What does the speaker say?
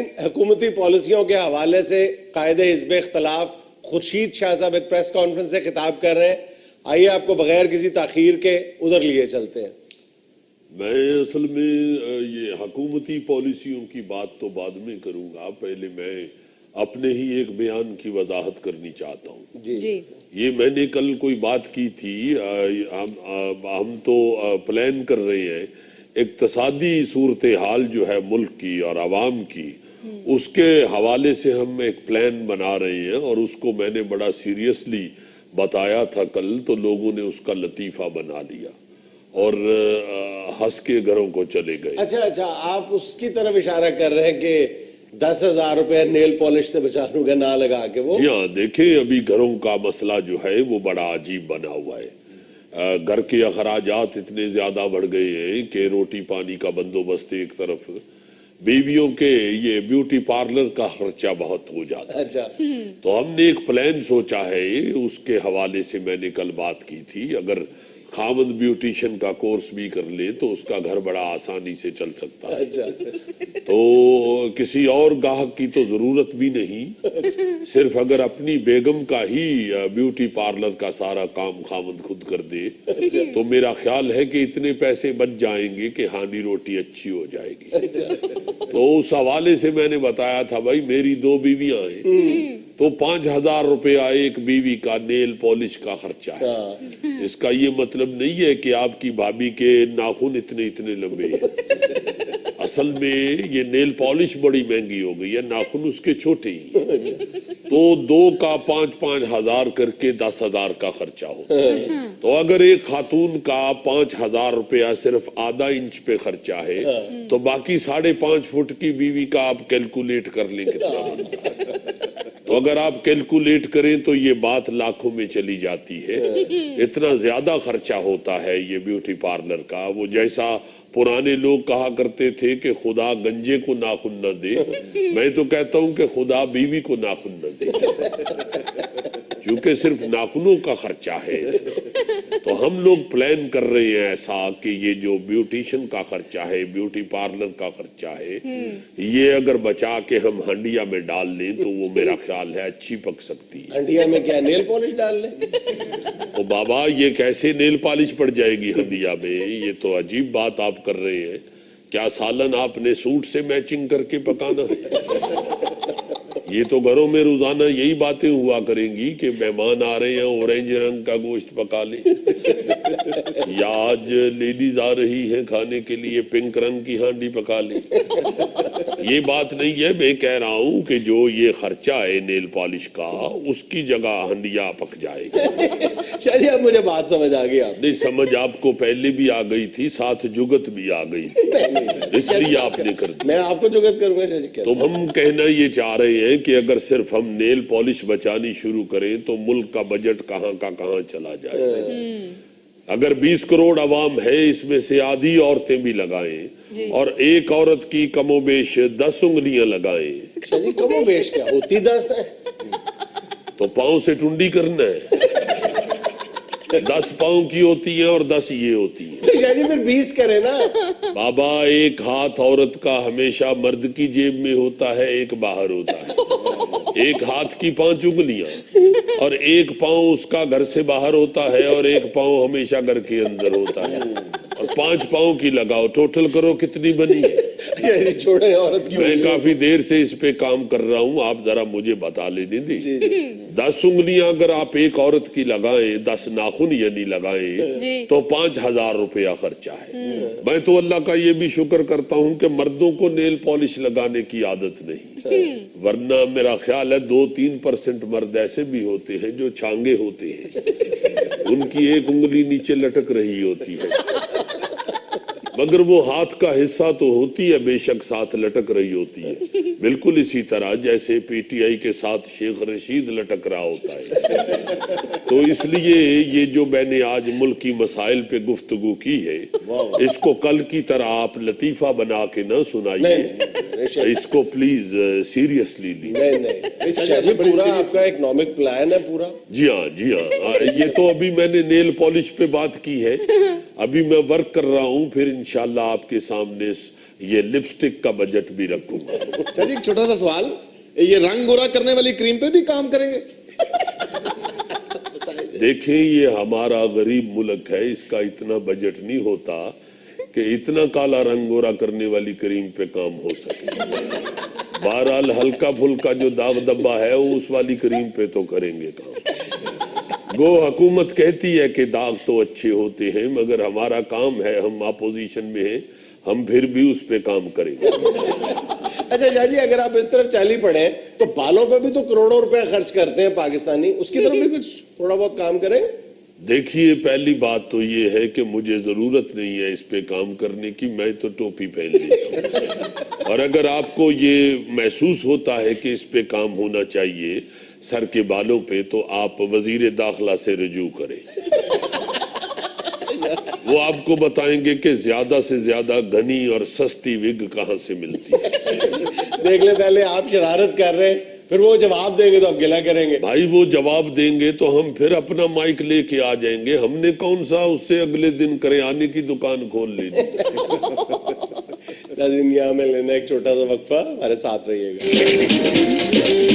ناظرین، حکومتی پالیسیوں کے حوالے سے قائد حزب اختلاف خورشید شاہ صاحب ایک پریس کانفرنس سے خطاب کر رہے ہیں. آئیے آپ کو بغیر کسی تاخیر کے ادھر لیے چلتے ہیں. میں اصل میں یہ حکومتی پالیسیوں کی بات تو بعد میں کروں گا، پہلے میں اپنے ہی ایک بیان کی وضاحت کرنی چاہتا ہوں. جی یہ میں نے کل کوئی بات کی تھی، ہم تو پلان کر رہے ہیں اقتصادی صورتحال جو ہے ملک کی اور عوام کی، اس کے حوالے سے ہم ایک پلان بنا رہے ہیں، اور اس کو میں نے بڑا سیریسلی بتایا تھا کل، تو لوگوں نے اس کا لطیفہ بنا لیا اور ہنس کے گھروں کو چلے گئے. اچھا، آپ اس کی طرف اشارہ کر رہے ہیں کہ 10,000 روپے نیل پالش سے بچا لوں گا نہ لگا کے وہ. جی ہاں، دیکھیں ابھی گھروں کا مسئلہ جو ہے وہ بڑا عجیب بنا ہوا ہے. گھر کے اخراجات اتنے زیادہ بڑھ گئے ہیں کہ روٹی پانی کا بندوبست ایک طرف، بیویوں کے یہ بیوٹی پارلر کا خرچہ بہت ہو جاتا ہے. اچھا، تو ہم نے ایک پلان سوچا ہے، اس کے حوالے سے میں نے کل بات کی تھی. اگر خاوند بیوٹیشن کا کورس بھی کر لے تو اس کا گھر بڑا آسانی سے چل سکتا ہے. تو کسی اور گاہک کی تو ضرورت بھی نہیں، صرف اگر اپنی بیگم کا ہی بیوٹی پارلر کا سارا کام خاوند خود کر دے تو میرا خیال ہے کہ اتنے پیسے بچ جائیں گے کہ ہانی روٹی اچھی ہو جائے گی. تو اس حوالے سے میں نے بتایا تھا بھائی میری 2 بیویاں ہیں تو 5,000 روپیہ ایک بیوی کا نیل پالش کا خرچہ ہے. اس کا یہ مطلب نہیں ہے کہ آپ کی بھابھی کے ناخن اتنے لمبے ہیں. اصل میں یہ نیل پالش بڑی مہنگی ہو گئی ہے، ناخن اس کے چھوٹے ہی. تو 2 کا 5,5 ہزار کر کے 10,000 کا خرچہ ہو. تو اگر ایک خاتون کا 5,000 روپیہ صرف آدھا انچ پہ خرچہ ہے تو باقی 5.5 فٹ کی بیوی کا آپ کیلکولیٹ کر لیں کتنا بنتا ہے. تو اگر آپ کیلکولیٹ کریں تو یہ بات لاکھوں میں چلی جاتی ہے. اتنا زیادہ خرچہ ہوتا ہے یہ بیوٹی پارلر کا. وہ جیسا پرانے لوگ کہا کرتے تھے کہ خدا گنجے کو ناخن نہ دے، میں تو کہتا ہوں کہ خدا بیوی کو ناخن نہ دے، کیونکہ صرف ناخنوں کا خرچہ ہے. تو ہم لوگ پلان کر رہے ہیں ایسا کہ یہ جو بیوٹیشن کا خرچہ ہے، بیوٹی پارلر کا خرچہ ہے، یہ اگر بچا کے ہم ہنڈیا میں ڈال لیں تو وہ میرا خیال ہے اچھی پک سکتی ہے. ہنڈیا میں کیا نیل پالش ڈال لیں؟ تو بابا یہ کیسے نیل پالش پڑ جائے گی ہنڈیا میں؟ یہ تو عجیب بات آپ کر رہے ہیں. کیا سالن آپ نے سوٹ سے میچنگ کر کے پکانا ہے؟ یہ تو گھروں میں روزانہ یہی باتیں ہوا کریں گی کہ مہمان آ رہے ہیں اورنج رنگ کا گوشت پکا لیں، یا آج لیڈیز آ رہی ہیں کھانے کے لیے پنک رنگ کی ہانڈی پکا لیں. یہ بات نہیں ہے. میں کہہ رہا ہوں کہ جو یہ خرچہ ہے نیل پالش کا، اس کی جگہ ہنڈیا پک جائے گی. شاید اب مجھے بات سمجھ آ گئی. آپ نہیں سمجھ آپ کو پہلے بھی آ گئی تھی، ساتھ جگت بھی آ گئی تھی، اس لیے آپ نے کر دی. میں آپ کو جگت کروں گا. تو ہم کہنا یہ چاہ رہے ہیں کہ اگر صرف ہم نیل پالش بچانی شروع کریں تو ملک کا بجٹ کہاں کا کہاں چلا جائے. اگر 20 کروڑ عوام ہے، اس میں سے آدھی عورتیں بھی لگائیں اور ایک عورت کی کم و بیش 10 انگلیاں لگائیں. کم و بیش کیا ہوتی 10 ہے تو پاؤں سے ٹنڈی کرنا ہے. 10 پاؤں کی ہوتی ہیں اور 10 یہ ہوتی ہیں. یعنی پھر 20 کرے نا بابا. ایک ہاتھ عورت کا ہمیشہ مرد کی جیب میں ہوتا ہے، ایک باہر ہوتا ہے. ایک ہاتھ کی 5 انگلیاں اور ایک پاؤں اس کا گھر سے باہر ہوتا ہے اور ایک پاؤں ہمیشہ گھر کے اندر ہوتا ہے. اور 5 پاؤں کی لگاؤ، ٹوٹل کرو کتنی بنی ہے. چھوڑے عورت کی. میں کافی دیر سے اس پہ کام کر رہا ہوں، آپ ذرا مجھے بتا لیں دیں. 10 انگلیاں اگر آپ ایک عورت کی لگائیں، 10 ناخن یعنی لگائیں تو 5,000 روپیہ خرچہ ہے. میں تو اللہ کا یہ بھی شکر کرتا ہوں کہ مردوں کو نیل پالش لگانے کی عادت نہیں، ورنہ میرا خیال ہے 2-3% مرد ایسے بھی ہوتے ہیں جو چھانگے ہوتے ہیں، ان کی ایک انگلی نیچے لٹک رہی ہوتی ہے مگر وہ ہاتھ کا حصہ تو ہوتی ہے بے شک ساتھ لٹک رہی ہوتی ہے. بالکل اسی طرح جیسے پی ٹی آئی کے ساتھ شیخ رشید لٹک رہا ہوتا ہے. تو اس لیے یہ جو میں نے آج ملکی مسائل پہ گفتگو کی ہے، اس کو کل کی طرح آپ لطیفہ بنا کے نہ سنائیے، اس کو پلیز سیریسلی لیجیے. پورا آپ کا اکنامک پلان ہے پورا. جی ہاں. یہ تو ابھی میں نے نیل پالش پہ بات کی ہے، ابھی میں ورک کر رہا ہوں، پھر انشاءاللہ آپ کے سامنے یہ لپسٹک کا بجٹ بھی رکھوں گا. اچھا جی، ایک چھوٹا سا سوال، یہ رنگ گورا کرنے والی کریم پہ بھی کام کریں گے؟ دیکھیں یہ ہمارا غریب ملک ہے، اس کا اتنا بجٹ نہیں ہوتا کہ اتنا کالا رنگ گورا کرنے والی کریم پہ کام ہو سکے. بہرحال ہلکا پھلکا جو داغ دبا ہے اس والی کریم پہ تو کریں گے کام. گو حکومت کہتی ہے کہ داغ تو اچھے ہوتے ہیں، مگر ہمارا کام ہے، ہم اپوزیشن میں ہیں، ہم پھر بھی اس پہ کام کریں گے. اچھا شاہ جی، اگر آپ اس طرف چالی پڑیں تو بالوں پہ بھی تو کروڑوں روپے خرچ کرتے ہیں پاکستانی، اس کی طرف بھی کچھ تھوڑا بہت کام کریں. دیکھیے پہلی بات تو یہ ہے کہ مجھے ضرورت نہیں ہے اس پہ کام کرنے کی، میں تو ٹوپی پہن لیتا ہوں. اور اگر آپ کو یہ محسوس ہوتا ہے کہ اس پہ کام ہونا چاہیے سر کے بالوں پہ، تو آپ وزیر داخلہ سے رجوع کریں. وہ آپ کو بتائیں گے کہ زیادہ سے زیادہ گھنی اور سستی وگ کہاں سے ملتی ہے. دیکھ لیں، پہلے آپ شرارت کر رہے ہیں، پھر وہ جواب دیں گے تو آپ گلہ کریں گے. بھائی وہ جواب دیں گے تو ہم پھر اپنا مائک لے کے آ جائیں گے. ہم نے کون سا اس سے اگلے دن کریانے کی دکان کھول لی تھی. ناظرین، یہاں میں لینا ایک چھوٹا سا وقفہ، ہمارے ساتھ رہیے گا.